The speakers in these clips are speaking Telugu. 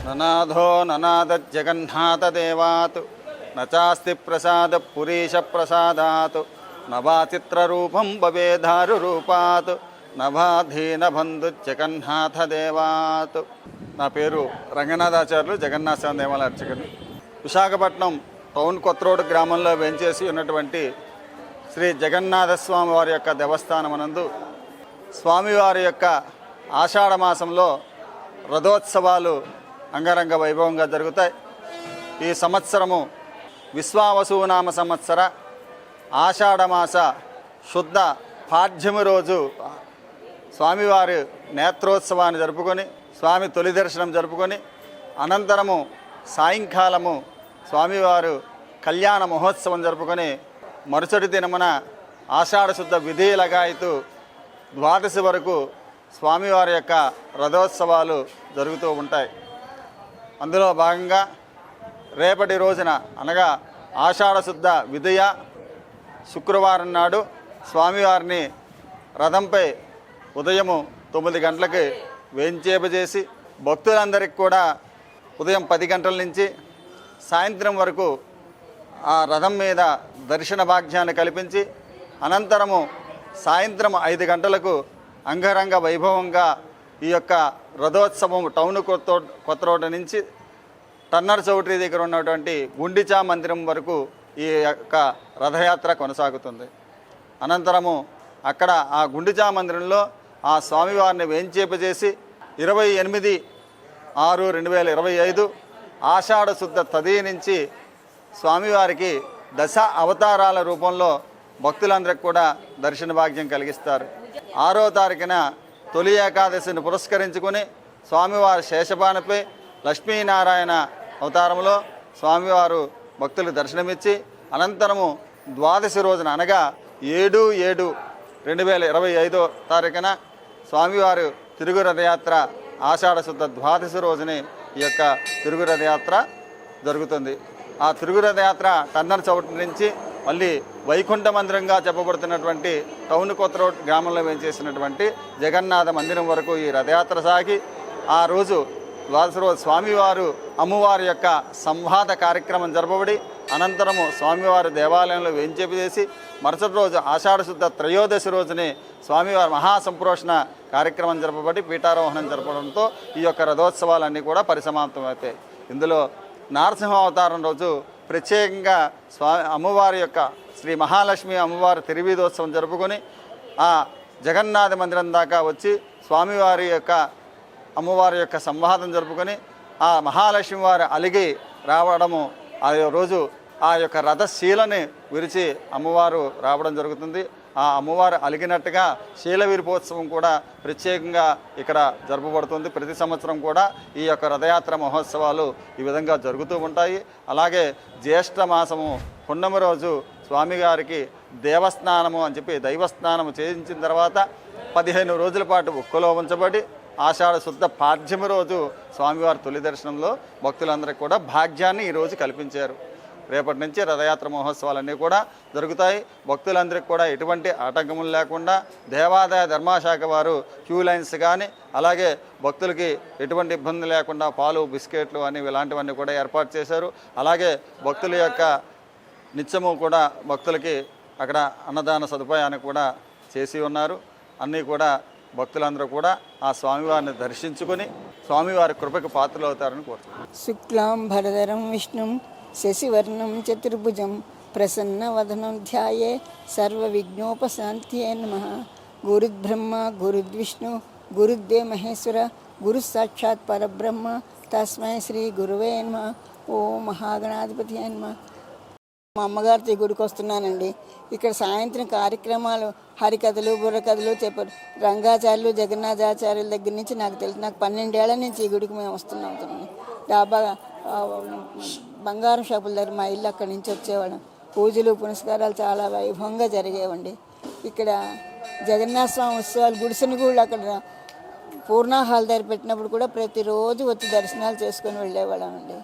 ననాథో ననాదజ్జగన్నాథదేవాత్ నచాస్తి ప్రసాద పురీష ప్రసాదాత్ నవా చిత్రరూపం భవేధారు రూపాత్ నభాధీన బంధు జగన్నాథదేవాత్. నా పేరు రంగనాథాచార్యులు, జగన్నాథ స్వామి దేవాలయ అర్చకులు. విశాఖపట్నం టౌన్ కొత్త రోడ్ గ్రామంలో వెంచేసి ఉన్నటువంటి శ్రీ జగన్నాథ స్వామి వారి యొక్క దేవస్థానమునందు స్వామివారి యొక్క ఆషాఢ మాసంలో రథోత్సవాలు అంగరంగ వైభవంగా జరుగుతాయి. ఈ సంవత్సరము విశ్వావసునామ సంవత్సర ఆషాఢమాస శుద్ధ పాడ్యమి రోజు స్వామివారి నేత్రోత్సవాన్ని జరుపుకొని స్వామి తొలి దర్శనం జరుపుకొని అనంతరము సాయంకాలము స్వామివారు కళ్యాణ మహోత్సవం జరుపుకొని మరుసటి దినమున ఆషాఢ శుద్ధ విధి లగాయతు ద్వాదశి వరకు స్వామివారి యొక్క రథోత్సవాలు జరుగుతూ ఉంటాయి. అందులో భాగంగా రేపటి రోజున అనగా ఆషాఢ శుద్ధ విధియ శుక్రవారం నాడు స్వామివారిని రథంపై ఉదయము 9 గంటలకి వేంచేపజేసి భక్తులందరికీ కూడా ఉదయం 10 గంటల నుంచి సాయంత్రం వరకు ఆ రథం మీద దర్శన భాగ్యాన్ని కల్పించి అనంతరము సాయంత్రం 5 గంటలకు అంగరంగ వైభవంగా ఈ యొక్క రథోత్సవం టౌన్ కొత్త రోడ్డు నుంచి టన్నర్ చౌటరీ దగ్గర ఉన్నటువంటి గుండిచా మందిరం వరకు ఈ యొక్క రథయాత్ర కొనసాగుతుంది. అనంతరము అక్కడ ఆ గుండిచా మందిరంలో ఆ స్వామివారిని వేంచేపజేసి 28/6/2025 ఆషాఢ శుద్ధ తది నుంచి స్వామివారికి దశ అవతారాల రూపంలో భక్తులందరికీ కూడా దర్శన భాగ్యం కలిగిస్తారు. 6వ తారీఖున తొలి ఏకాదశిని పురస్కరించుకొని స్వామివారి శేషపానపై లక్ష్మీనారాయణ అవతారంలో స్వామివారు భక్తులకు దర్శనమిచ్చి అనంతరము ద్వాదశి రోజున అనగా 7/7/2025 తారీఖున స్వామివారు తిరుగు రథయాత్ర ఆషాఢ శుద్ధ ద్వాదశి రోజుని ఈ యొక్క తిరుగు రథయాత్ర జరుగుతుంది. ఆ తిరుగు రథయాత్ర టన్నర్ చౌటరీ నుంచి మళ్ళీ వైకుంఠ మందిరంగా చెప్పబడుతున్నటువంటి టౌన్ కొత్త రోడ్ గ్రామంలో వేంచేసినటువంటి జగన్నాథ మందిరం వరకు ఈ రథయాత్ర సాగి ఆ రోజు ద్వాదశి రోజు స్వామివారు అమ్మవారి యొక్క సంవాద కార్యక్రమం జరపబడి అనంతరము స్వామివారి దేవాలయంలో వేంచేపజేసి మరుసటి రోజు ఆషాఢ శుద్ధ త్రయోదశి రోజుని స్వామివారి మహాసంప్రోషణ కార్యక్రమం జరపబడి పీఠారోహణం జరపడంతో ఈ యొక్క రథోత్సవాలన్నీ కూడా పరిసమాప్తమవుతాయి. ఇందులో నారసింహ అవతారం రోజు ప్రత్యేకంగా అమ్మవారి యొక్క శ్రీ మహాలక్ష్మి అమ్మవారి తిరువీధోత్సవం జరుపుకొని ఆ జగన్నాథ మందిరం దాకా వచ్చి స్వామివారి యొక్క అమ్మవారి యొక్క సంవాదం జరుపుకొని ఆ మహాలక్ష్మి వారి అలిగి రావడము ఆ రోజు ఆ యొక్క రథశీలని విరిచి అమ్మవారు రావడం జరుగుతుంది. ఆ అమ్మవారు అలిగినట్టుగా శీల విరిపోత్సవం కూడా ప్రత్యేకంగా ఇక్కడ జరపబడుతుంది. ప్రతి సంవత్సరం కూడా ఈ యొక్క రథయాత్ర మహోత్సవాలు ఈ విధంగా జరుగుతూ ఉంటాయి. అలాగే జ్యేష్ఠ మాసము పున్నమి రోజు స్వామివారికి దేవస్నానము అని చెప్పి దైవస్నానము చేయించిన తర్వాత 15 రోజుల పాటు ఉక్కులో ఉంచబడి ఆషాఢ శుద్ధ పాడ్యమి రోజు స్వామివారి తొలి దర్శనంలో భక్తులందరికీ కూడా భాగ్యాన్ని ఈరోజు కల్పించారు. రేపటి నుంచి రథయాత్ర మహోత్సవాలన్నీ కూడా జరుగుతాయి. భక్తులందరికీ కూడా ఎటువంటి ఆటంకములు లేకుండా దేవాదాయ ధర్మశాఖ వారు క్యూ లైన్స్ కానీ అలాగే భక్తులకి ఎటువంటి ఇబ్బంది లేకుండా పాలు బిస్కెట్లు అని ఇలాంటివన్నీ కూడా ఏర్పాటు చేశారు. అలాగే భక్తుల యొక్క నిత్యము కూడా భక్తులకి అక్కడ అన్నదాన సదుపాయాన్ని కూడా చేసి ఉన్నారు. అన్నీ కూడా భక్తులందరూ కూడా ఆ స్వామివారిని దర్శించుకొని స్వామివారి కృపకు పాత్రలు అవుతారని కోరుతున్నారు. శుక్లాం భరధరం విష్ణుం శశివర్ణం చతుర్భుజం ప్రసన్నవదనం ధ్యాయే సర్వవిఘ్నోపశాంత్యే నమః. గురుర్బ్రహ్మ గురుర్విష్ణు గురుర్దే మహేశ్వర గురు సాక్షాత్ పరబ్రహ్మ తస్మై శ్రీ గురువే నమః. ఓం మహాగణాధిపతి నమః. మా అమ్మగారితో గుడికి వస్తున్నానండి. ఇక్కడ సాయంత్రం కార్యక్రమాలు హరికథలు బుర్రకథలు చెప్పారు. రంగాచార్యులు జగన్నాథాచార్యుల దగ్గర నుంచి నాకు తెలుసు. నాకు 12 ఏళ్ల నుంచి ఈ గుడికి మేము వస్తున్నాం. డాబా బంగారం షాపుల దగ్గర మా ఇల్లు, అక్కడి నుంచి వచ్చేవాళ్ళం. పూజలు పునస్కారాలు చాలా వైభవంగా జరిగేవండి. ఇక్కడ జగన్నాథ స్వామి ఉత్సవాలు గుడిసెని కూడా అక్కడ పూర్ణాహాల్ దగ్గర పెట్టినప్పుడు కూడా ప్రతిరోజు వచ్చి దర్శనాలు చేసుకొని వెళ్ళేవాళ్ళం అండి.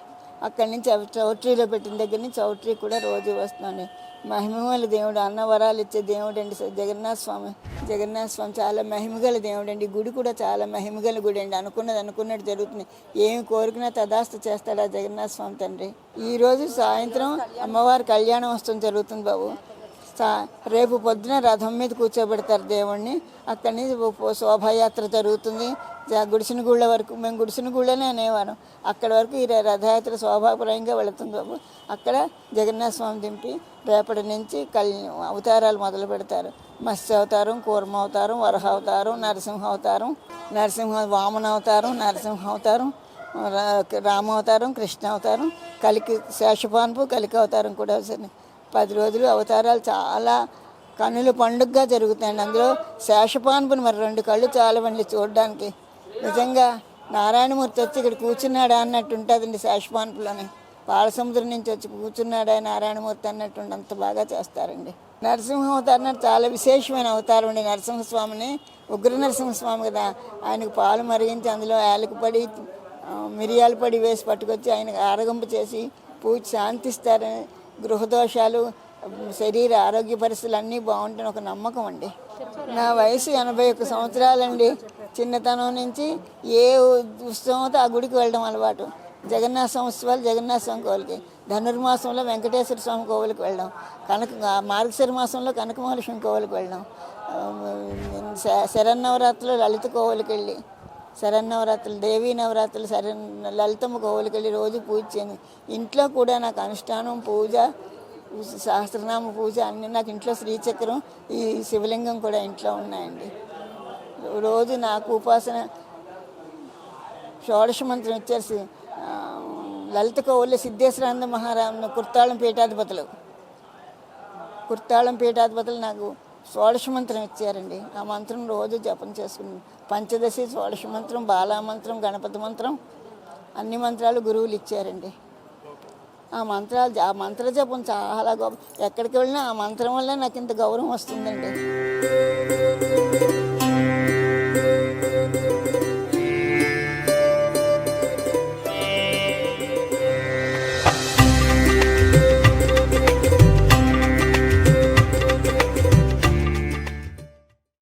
అక్కడి నుంచి చౌట్రీలో పెట్టిన దగ్గర నుంచి చౌట్రీ కూడా రోజు వస్తున్నాను. మహిమగల దేవుడు, అన్నవరాలు ఇచ్చే దేవుడు అండి జగన్నాథ స్వామి. జగన్నాథ స్వామి చాలా మహిమగల దేవుడు అండి. గుడి కూడా చాలా మహిమగల గుడి అండి. అనుకున్నట్టు జరుగుతుంది. ఏమి కోరుకున్నా తదాస్తు చేస్తాడు ఆ జగన్నాథ స్వామి తండ్రి. ఈరోజు సాయంత్రం అమ్మవారి కళ్యాణోత్సవం జరుగుతుంది బాబు. రేపు పొద్దున రథం మీద కూర్చోబెడతారు దేవుణ్ణి. అక్కడి నుంచి శోభాయాత్ర జరుగుతుంది. గుడిసినగూళ్ళ వరకు, మేము గుడిసినగూళ్ళనే అనేవారు. అక్కడి వరకు ఈ రథయాత్ర శోభాపురంగా వెళుతుంది బాబు. అక్కడ జగన్నాథ స్వామి దింపి రేపటి నుంచి అవతారాలు మొదలు పెడతారు. మత్స్య అవతారం, కూర్మ అవతారం, వరహ అవతారం, నరసింహ అవతారం, వామన అవతారం, నరసింహ అవతారం, రామ అవతారం, కృష్ణ అవతారం, కలికి శేషపాన్పు, కలికి అవతారం కూడా సరే. 10 రోజులు అవతారాలు చాలా కన్నుల పండుగగా జరుగుతాయండి. అందులో శేషపాన్పుని మరి 2 కళ్ళు చాలవండి చూడడానికి. నిజంగా నారాయణమూర్తి వచ్చి ఇక్కడ కూర్చున్నాడా అన్నట్టు ఉంటుందండి. శేషపాన్పులోనే పాలసముద్రం నుంచి వచ్చి కూర్చున్నాడా నారాయణమూర్తి అన్నట్టు అంత బాగా చేస్తారండి. నరసింహ అవతారం చాలా విశేషమైన అవతారం అండి. నరసింహస్వామిని ఉగ్ర నరసింహస్వామి కదా, ఆయనకు పాలు మరిగించి అందులో యాలకుపడి మిరియాల పొడి వేసి పట్టుకొచ్చి ఆయనకు ఆరగింపు చేసి పూజ శాంతిస్తారని, గృహదోషాలు, శరీర ఆరోగ్య పరిస్థితులు అన్నీ బాగుంటాయని ఒక నమ్మకం అండి. నా వయసు 81 సంవత్సరాలండి. చిన్నతనం నుంచి ఏ ఉత్సవం ఆ గుడికి వెళ్ళడం అలవాటు. జగన్నాథ సంవత్సరాలు జగన్నాథ స్వామి కోవిలకి, ధనుర్మాసంలో వెంకటేశ్వర స్వామి కోవిలకి వెళ్ళడం, మార్గశిర మాసంలో కనకమహాలక్ష్మి కోవిలకి వెళ్ళడం, శరన్నవరాత్రులు లలిత కోవిలకి వెళ్ళి, శరన్నవరాత్రులు, దేవీ నవరాత్రులు, లలితమ్మ కోవిలకి వెళ్ళి రోజు పూజ చేయండి. ఇంట్లో కూడా నాకు అనుష్ఠానం, పూజ, సహస్రనామ పూజ అన్నీ నాకు ఇంట్లో. శ్రీచక్రం, ఈ శివలింగం కూడా ఇంట్లో ఉన్నాయండి. రోజు నాకు ఉపాసన షోడశ మంత్రం ఇచ్చారు. లలిత కోవిల సిద్ధేశ్వరానంద మహారాజు కుర్తాళం పీఠాధిపతులు నాకు షోడశ మంత్రం ఇచ్చారండి. ఆ మంత్రం రోజు జపం చేసుకున్నాను. పంచదశి, షోడశ మంత్రం, బాలా మంత్రం, గణపతి మంత్రం, అన్ని మంత్రాలు గురువులు ఇచ్చారండి. ఆ మంత్ర జపం చాలా గొప్ప. ఎక్కడికి వెళ్ళినా ఆ మంత్రం వల్ల నాకు ఇంత గౌరవం వస్తుందండి.